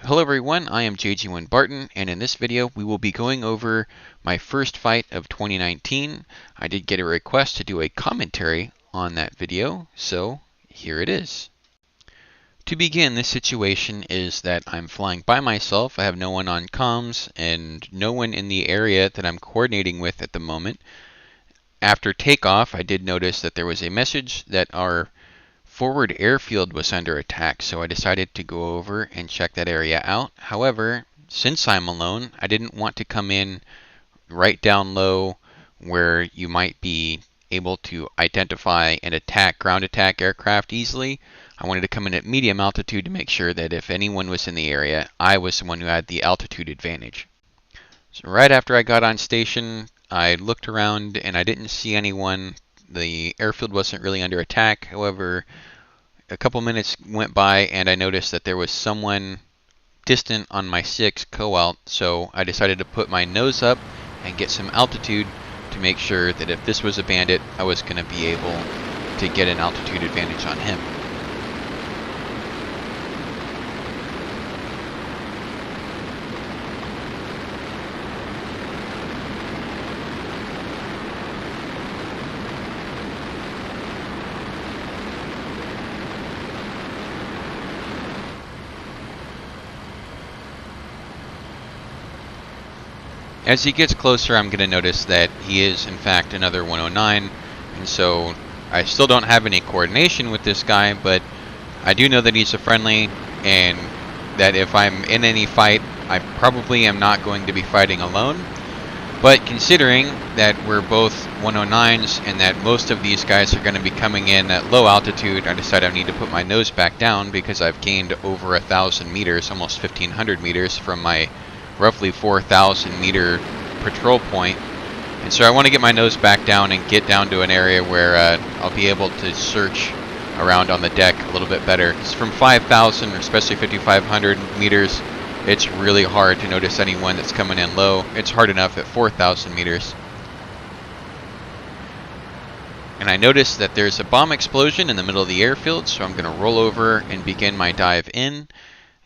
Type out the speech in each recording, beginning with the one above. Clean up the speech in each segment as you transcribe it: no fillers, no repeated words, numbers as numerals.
Hello everyone, I am JG1 Barton, and in this video we will be going over my first fight of 2019. I did get a request to do a commentary on that video, so here it is. To begin, this situation is that I'm flying by myself. I have no one on comms and no one in the area that I'm coordinating with at the moment. After takeoff, I did notice that there was a message that our forward airfield was under attack, so I decided to go over and check that area out. However, since I'm alone, I didn't want to come in right down low where you might be able to identify and attack ground attack aircraft easily. I wanted to come in at medium altitude to make sure that if anyone was in the area, I was the one who had the altitude advantage. So right after I got on station, I looked around and I didn't see anyone. The airfield wasn't really under attack. However, a couple minutes went by and I noticed that there was someone distant on my 6 co-alt, so I decided to put my nose up and get some altitude to make sure that if this was a bandit, I was going to be able to get an altitude advantage on him. As he gets closer, I'm going to notice that he is, in fact, another 109, and so I still don't have any coordination with this guy, but I do know that he's a friendly, and that if I'm in any fight, I probably am not going to be fighting alone. But considering that we're both 109s and that most of these guys are going to be coming in at low altitude, I decided I need to put my nose back down because I've gained over 1,000 meters, almost 1,500 meters from my roughly 4,000 meter patrol point. And so I want to get my nose back down and get down to an area where I'll be able to search around on the deck a little bit better. Because from 5,000, or especially 5,500 meters, it's really hard to notice anyone that's coming in low. It's hard enough at 4,000 meters. And I noticed that there's a bomb explosion in the middle of the airfield, so I'm going to roll over and begin my dive in.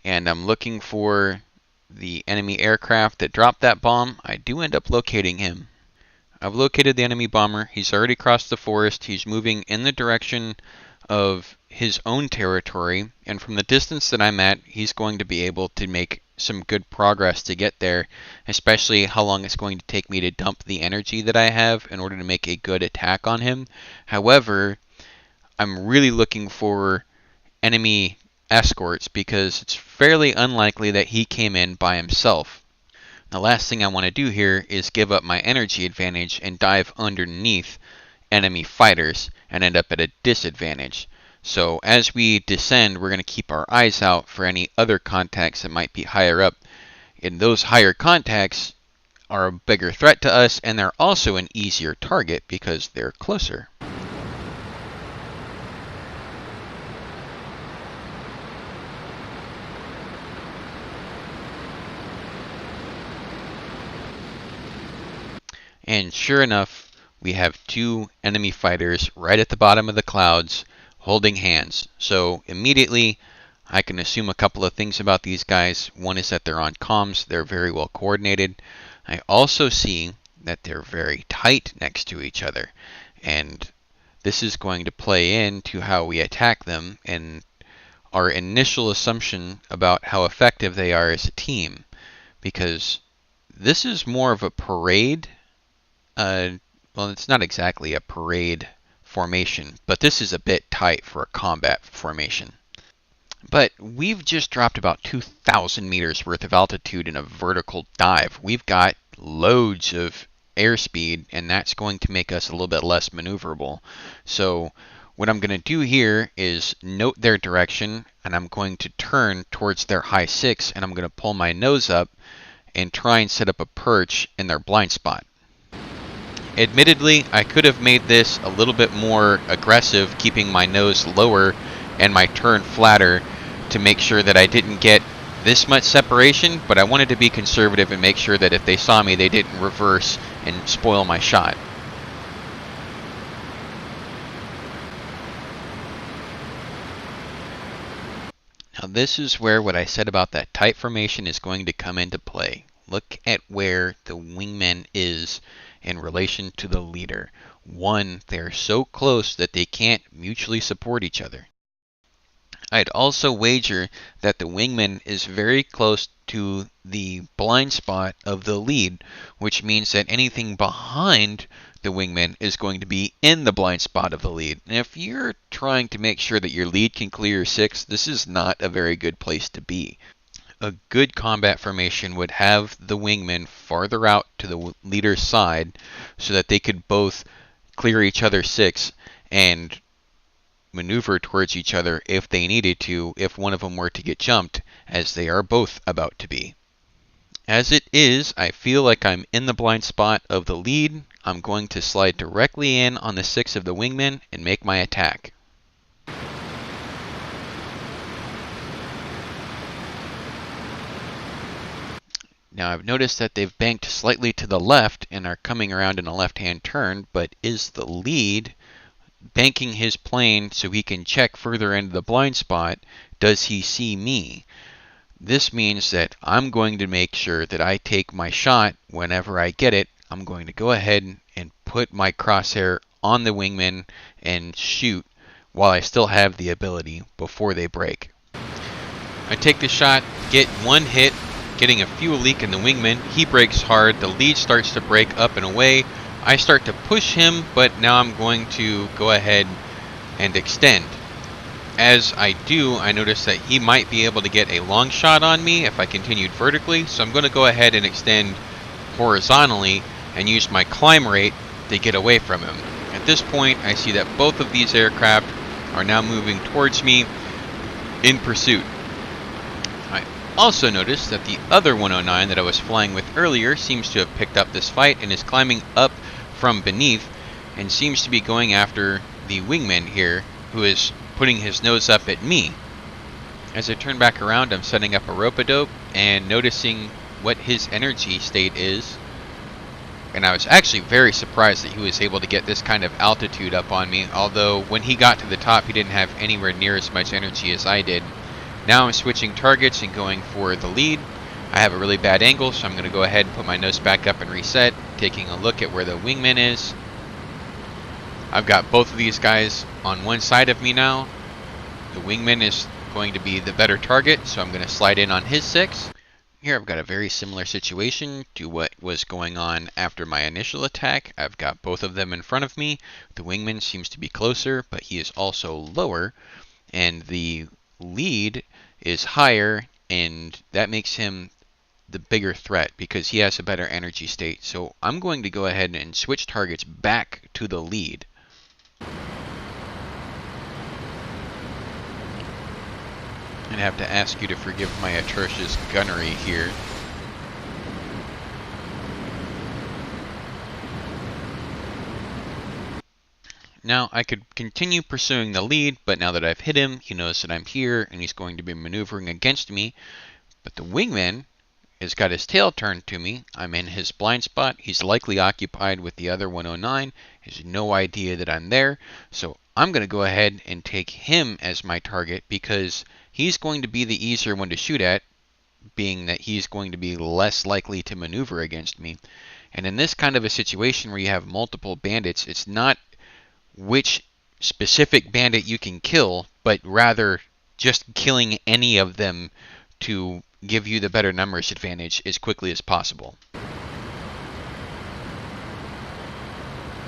And I'm looking for the enemy aircraft that dropped that bomb. I do end up locating him. I've located the enemy bomber. He's already crossed the forest. He's moving in the direction of his own territory, and from the distance that I'm at, he's going to be able to make some good progress to get there, especially how long it's going to take me to dump the energy that I have in order to make a good attack on him. However, I'm really looking for enemy escorts because it's fairly unlikely that he came in by himself. The last thing I want to do here is give up my energy advantage and dive underneath enemy fighters and end up at a disadvantage. So as we descend, we're going to keep our eyes out for any other contacts that might be higher up. And those higher contacts are a bigger threat to us, and they're also an easier target because they're closer. And sure enough, we have two enemy fighters right at the bottom of the clouds holding hands. So immediately I can assume a couple of things about these guys. One is that they're on comms, they're very well coordinated. I also see that they're very tight next to each other. And this is going to play into how we attack them and our initial assumption about how effective they are as a team. Because this is more of a parade. Well, it's not exactly a parade formation, but this is a bit tight for a combat formation. But we've just dropped about 2,000 meters worth of altitude in a vertical dive. We've got loads of airspeed, and that's going to make us a little bit less maneuverable. So what I'm going to do here is note their direction, and I'm going to turn towards their high 6, and I'm going to pull my nose up and try and set up a perch in their blind spot. Admittedly, I could have made this a little bit more aggressive, keeping my nose lower and my turn flatter to make sure that I didn't get this much separation, but I wanted to be conservative and make sure that if they saw me, they didn't reverse and spoil my shot. Now this is where what I said about that tight formation is going to come into play. Look at where the wingman is in relation to the leader. One, they're so close that they can't mutually support each other. I'd also wager that the wingman is very close to the blind spot of the lead, which means that anything behind the wingman is going to be in the blind spot of the lead. And if you're trying to make sure that your lead can clear your 6, this is not a very good place to be. A good combat formation would have the wingmen farther out to the leader's side so that they could both clear each other's 6 and maneuver towards each other if they needed to, if one of them were to get jumped, as they are both about to be. As it is, I feel like I'm in the blind spot of the lead. I'm going to slide directly in on the 6 of the wingman and make my attack. Now I've noticed that they've banked slightly to the left and are coming around in a left-hand turn, but is the lead banking his plane so he can check further into the blind spot? Does he see me? This means that I'm going to make sure that I take my shot whenever I get it. I'm going to go ahead and put my crosshair on the wingman and shoot while I still have the ability before they break. I take the shot, get one hit, getting a fuel leak in the wingman. He breaks hard. The lead starts to break up and away. I start to push him, but now I'm going to go ahead and extend. As I do, I notice that he might be able to get a long shot on me if I continued vertically, so I'm going to go ahead and extend horizontally and use my climb rate to get away from him. At this point, I see that both of these aircraft are now moving towards me in pursuit. I also noticed that the other 109 that I was flying with earlier seems to have picked up this fight and is climbing up from beneath and seems to be going after the wingman here, who is putting his nose up at me. As I turn back around, I'm setting up a rope-a-dope and noticing what his energy state is. And I was actually very surprised that he was able to get this kind of altitude up on me, although when he got to the top he didn't have anywhere near as much energy as I did. Now I'm switching targets and going for the lead. I have a really bad angle, so I'm going to go ahead and put my nose back up and reset, taking a look at where the wingman is. I've got both of these guys on one side of me now. The wingman is going to be the better target, so I'm going to slide in on his 6. Here I've got a very similar situation to what was going on after my initial attack. I've got both of them in front of me. The wingman seems to be closer, but he is also lower, and the lead is higher, and that makes him the bigger threat because he has a better energy state. So I'm going to go ahead and switch targets back to the lead. I'd have to ask you to forgive my atrocious gunnery here. Now I could continue pursuing the lead, but now that I've hit him, he knows that I'm here and he's going to be maneuvering against me. But the wingman has got his tail turned to me. I'm in his blind spot. He's likely occupied with the other 109. He has no idea that I'm there. So I'm going to go ahead and take him as my target because he's going to be the easier one to shoot at, being that he's going to be less likely to maneuver against me. And in this kind of a situation where you have multiple bandits, it's not which specific bandit you can kill, but rather just killing any of them to give you the better numbers advantage as quickly as possible.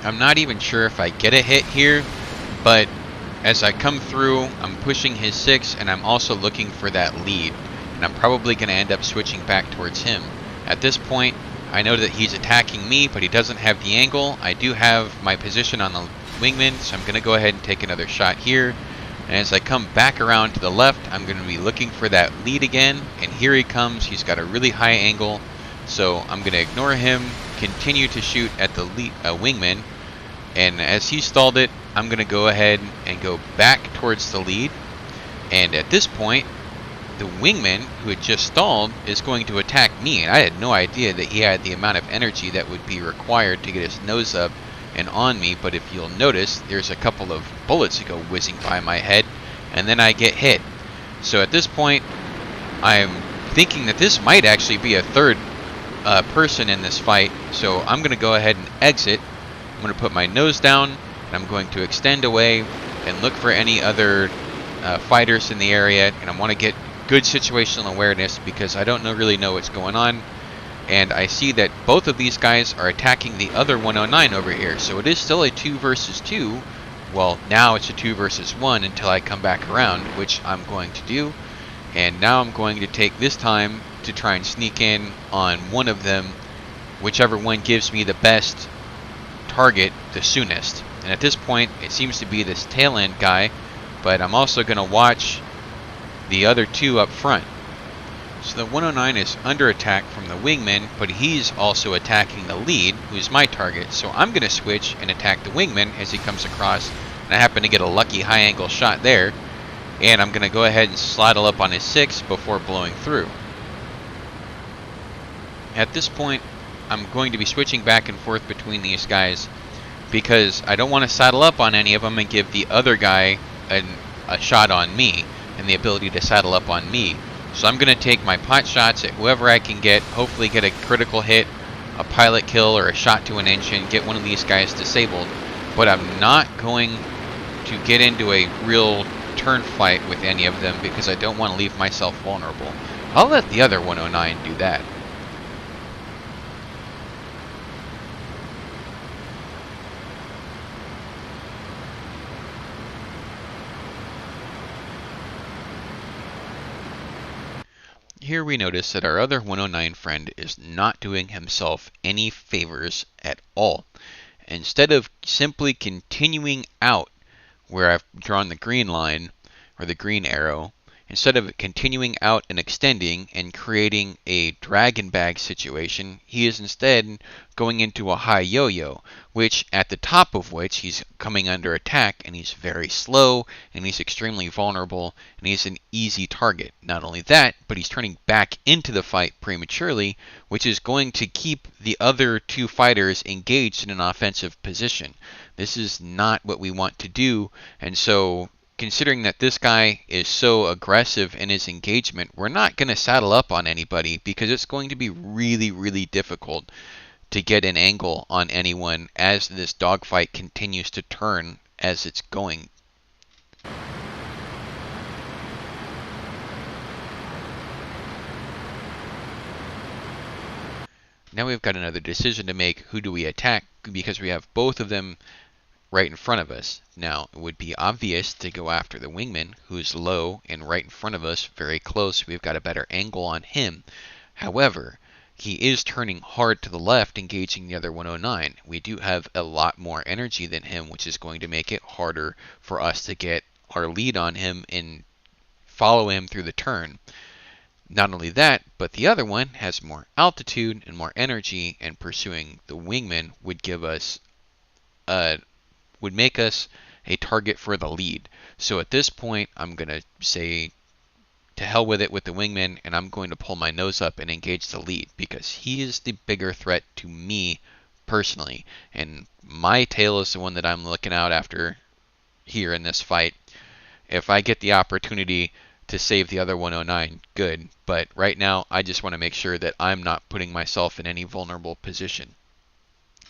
I'm not even sure if I get a hit here, but as I come through, I'm pushing his 6 and I'm also looking for that lead, and I'm probably going to end up switching back towards him. At this point, I know that he's attacking me, but he doesn't have the angle. I do have my position on the wingman, so I'm going to go ahead and take another shot here. And as I come back around to the left, I'm going to be looking for that lead again, and here he comes. He's got a really high angle, so I'm going to ignore him, continue to shoot at the wingman, and as he stalled it, I'm going to go ahead and go back towards the lead. And at this point, the wingman, who had just stalled, is going to attack me, and I had no idea that he had the amount of energy that would be required to get his nose up and on me. But if you'll notice, there's a couple of bullets that go whizzing by my head, and then I get hit. So at this point, I'm thinking that this might actually be a third person in this fight. So I'm going to go ahead and exit. I'm going to put my nose down, and I'm going to extend away and look for any other fighters in the area. And I want to get good situational awareness because I don't really know what's going on. And I see that both of these guys are attacking the other 109 over here. So it is still a 2 versus 2. Well, now it's a 2 versus 1 until I come back around, which I'm going to do. And now I'm going to take this time to try and sneak in on one of them, whichever one gives me the best target the soonest. And at this point, it seems to be this tail end guy, but I'm also going to watch the other two up front. So the 109 is under attack from the wingman, but he's also attacking the lead, who's my target. So I'm going to switch and attack the wingman as he comes across, and I happen to get a lucky high angle shot there. And I'm going to go ahead and sladdle up on his 6 before blowing through. At this point, I'm going to be switching back and forth between these guys because I don't want to saddle up on any of them and give the other guy a shot on me and the ability to saddle up on me. So I'm going to take my pot shots at whoever I can get, hopefully get a critical hit, a pilot kill, or a shot to an engine, get one of these guys disabled. But I'm not going to get into a real turn fight with any of them because I don't want to leave myself vulnerable. I'll let the other 109 do that. Here we notice that our other 109 friend is not doing himself any favors at all. Instead of simply continuing out where I've drawn the green line, or the green arrow, instead of continuing out and extending and creating a dragon bag situation, he is instead going into a high yo-yo, which at the top of which he's coming under attack, and he's very slow, and he's extremely vulnerable, and he's an easy target. Not only that, but he's turning back into the fight prematurely, which is going to keep the other two fighters engaged in an offensive position. This is not what we want to do, and so considering that this guy is so aggressive in his engagement, we're not going to saddle up on anybody because it's going to be really, really difficult to get an angle on anyone as this dogfight continues to turn as it's going. Now we've got another decision to make. Who do we attack? Because we have both of them right in front of us. Now, it would be obvious to go after the wingman, who's low and right in front of us, very close. We've got a better angle on him. However, he is turning hard to the left, engaging the other 109. We do have a lot more energy than him, which is going to make it harder for us to get our lead on him and follow him through the turn. Not only that, but the other one has more altitude and more energy, and pursuing the wingman would give us would make us a target for the lead. So at this point, I'm going to say to hell with it with the wingman, and I'm going to pull my nose up and engage the lead because he is the bigger threat to me personally. And my tail is the one that I'm looking out after here in this fight. If I get the opportunity to save the other 109, good. But right now, I just want to make sure that I'm not putting myself in any vulnerable position.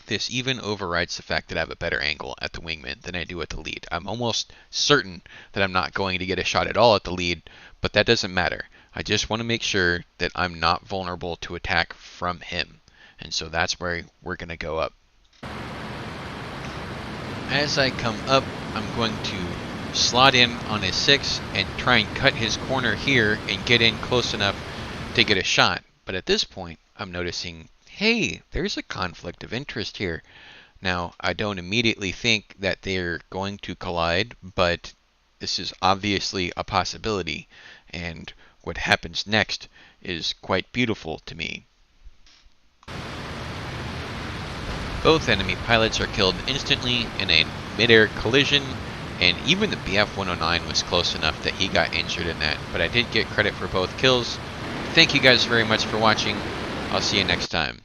This even overrides the fact that I have a better angle at the wingman than I do at the lead. I'm almost certain that I'm not going to get a shot at all at the lead, but that doesn't matter. I just want to make sure that I'm not vulnerable to attack from him. And so that's where we're going to go up. As I come up, I'm going to slot in on his 6 and try and cut his corner here and get in close enough to get a shot. But at this point, I'm noticing, hey, there's a conflict of interest here. Now, I don't immediately think that they're going to collide, but this is obviously a possibility, and what happens next is quite beautiful to me. Both enemy pilots are killed instantly in a mid-air collision, and even the BF-109 was close enough that he got injured in that, but I did get credit for both kills. Thank you guys very much for watching. I'll see you next time.